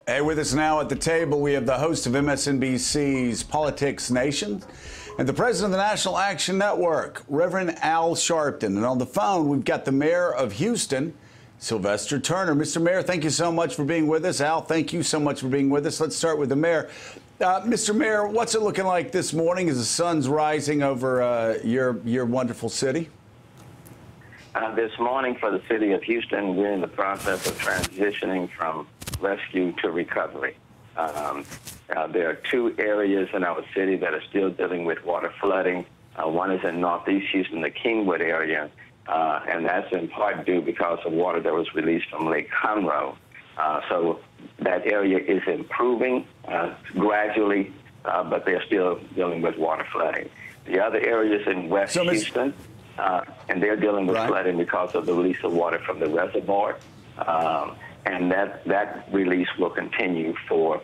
Hey, with us now at the table, we have the host of MSNBC's Politics Nation and the president of the National Action Network, Reverend Al Sharpton. And on the phone, we've got the mayor of Houston, Sylvester Turner. Mr. Mayor, thank you so much for being with us. Al, thank you so much for being with us. Let's start with the mayor. Mr. Mayor, what's it looking like this morning as the sun's rising over your wonderful city? This morning for the city of Houston, we're in the process of transitioning from rescue to recovery. There are two areas in our city that are still dealing with water flooding. One is in northeast Houston, the Kingwood area, and that's in part due because of water that was released from Lake Conroe. So that area is improving gradually, but they're still dealing with water flooding. The other areas in West Houston, and they're dealing with flooding because of the release of water from the reservoir, and that release will continue for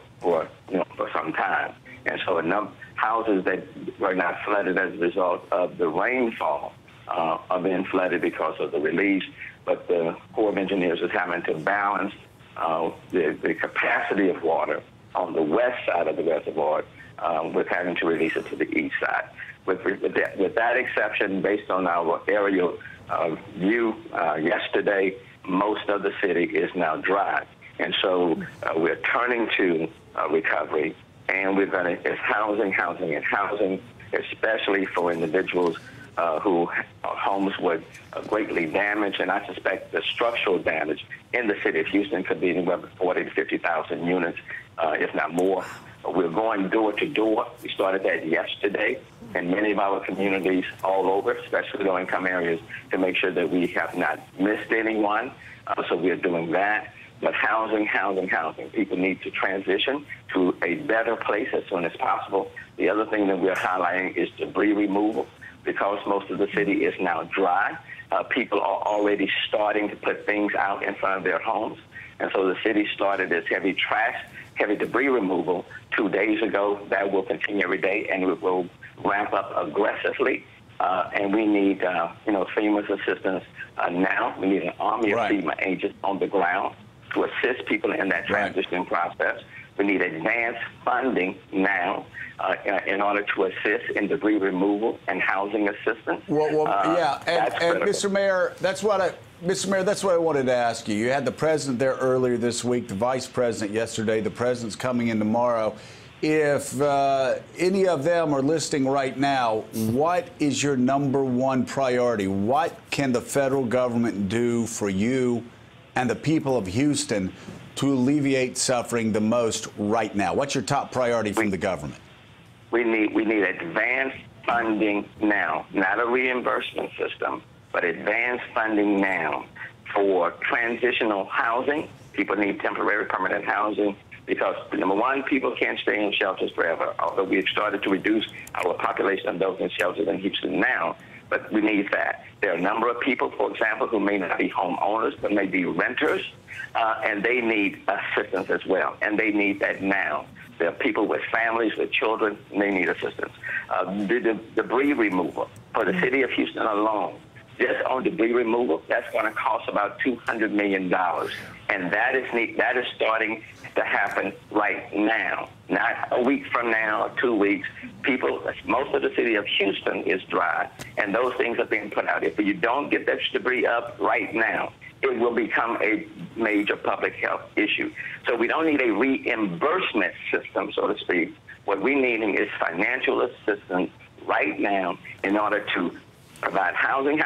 some time. And so enough houses that were not flooded as a result of the rainfall are being flooded because of the release. But the Corps of Engineers is having to balance the capacity of water on the west side of the reservoir with having to release it to the east side. With that exception, based on our aerial view yesterday, most of the city is now dry. And so we're turning to recovery, and we're going to, it's housing, especially for individuals who homes were greatly damaged. And I suspect the structural damage in the city of Houston could be anywhere from 40 to 50,000 units, if not more. We're going door to door. We started that yesterday in many of our communities all over, especially low-income areas, to make sure that we have not missed anyone. So we're doing that. But housing. People need to transition to a better place as soon as possible. The other thing that we're highlighting is debris removal. Because most of the city is now dry, people are already starting to put things out in front of their homes. And so the city started this heavy debris removal 2 days ago. That will continue every day, and it will ramp up aggressively. And we need, FEMA's assistance now. We need an army of FEMA agents on the ground to assist people in that transition process. We need advanced funding now in order to assist in debris removal and housing assistance. And Mr. Mayor, that's what I wanted to ask you. You had the president there earlier this week, the vice president yesterday, the president's coming in tomorrow. If any of them are listening right now, what is your #1 priority? What can the federal government do for you and the people of Houston to alleviate suffering the most right now? What's your top priority from the government? We need advanced funding now, not a reimbursement system, but advanced funding now for transitional housing. People need temporary permanent housing because, number one, people can't stay in shelters forever, although we've started to reduce our population of those in shelters in Houston now. But we need that. There are a number of people, for example, who may not be homeowners, but may be renters, and they need assistance as well, and they need that now. There are people with families, with children, and they need assistance. The debris removal for the city of Houston alone, just on debris removal, that's going to cost about $200 million, and that is starting to happen right now, not a week from now or 2 weeks. Most of the city of Houston is dry, and those things are being put out. If you don't get that debris up right now, it will become a major public health issue. So we don't need a reimbursement system, so to speak. What we need is financial assistance right now in order to provide housing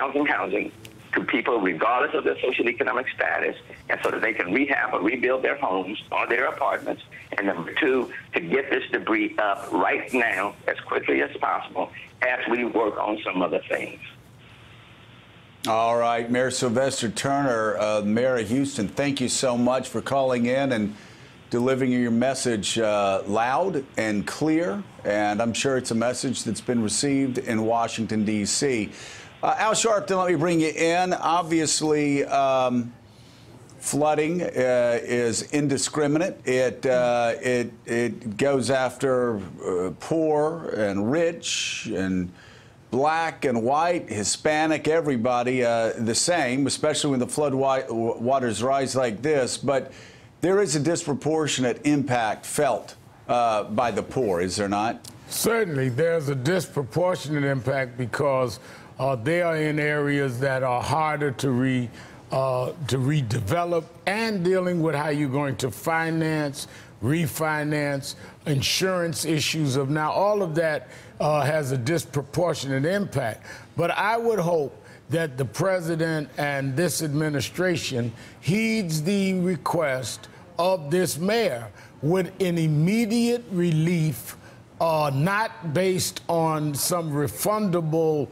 to people regardless of their socioeconomic status, and so that they can rehab or rebuild their homes or their apartments. And number two, to get this debris up right now as quickly as possible as we work on some other things. All right, Mayor Sylvester Turner, Mayor of Houston, thank you so much for calling in and delivering your message loud and clear. And I'm sure it's a message that's been received in Washington, D.C. Al Sharpton, let me bring you in. Obviously, flooding is indiscriminate. It goes after poor and rich and black and white, Hispanic, everybody the same, especially when the flood waters rise like this. But there is a disproportionate impact felt by the poor, is there not? Certainly, there's a disproportionate impact because they are in areas that are harder to redevelop, and dealing with how you're going to finance, refinance, insurance issues of now. All of that has a disproportionate impact. But I would hope that the president and this administration heeds the request of this mayor with an immediate relief, not based on some refundable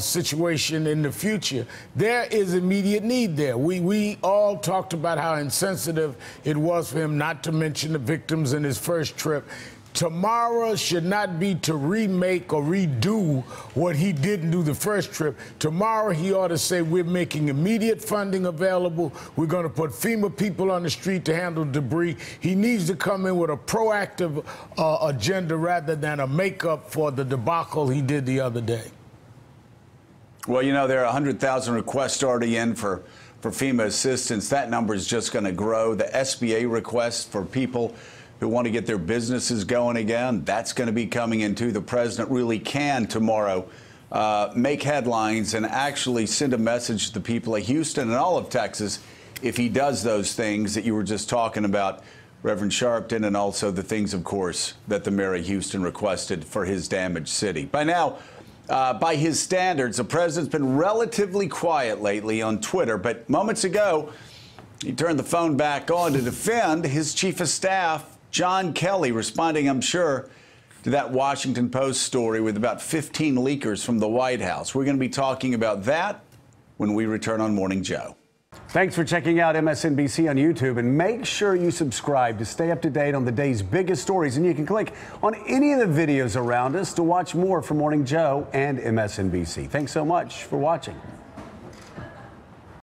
situation in the future. There is immediate need there. We all talked about how insensitive it was for him not to mention the victims in his first trip. Tomorrow should not be to remake or redo what he didn't do the first trip. Tomorrow he ought to say, we're making immediate funding available. We're going to put FEMA people on the street to handle debris. He needs to come in with a proactive agenda rather than a makeup for the debacle he did the other day. Well, you know, there are 100,000 requests already in for FEMA assistance. That number is just going to grow. The SBA requests for people who want to get their businesses going again, that's going to be coming in too. The president really can tomorrow make headlines and actually send a message to the people of Houston and all of Texas if he does those things that you were just talking about, Reverend Sharpton, and also the things, of course, that the mayor of Houston requested for his damaged city. By now, by his standards, the president's been relatively quiet lately on Twitter, but moments ago, he turned the phone back on to defend his chief of staff, John Kelly, responding, I'm sure, to that Washington Post story with about 15 leakers from the White House. We're going to be talking about that when we return on Morning Joe. Thanks for checking out MSNBC on YouTube, and make sure you subscribe to stay up to date on the day's biggest stories. And you can click on any of the videos around us to watch more from Morning Joe and MSNBC. Thanks so much for watching.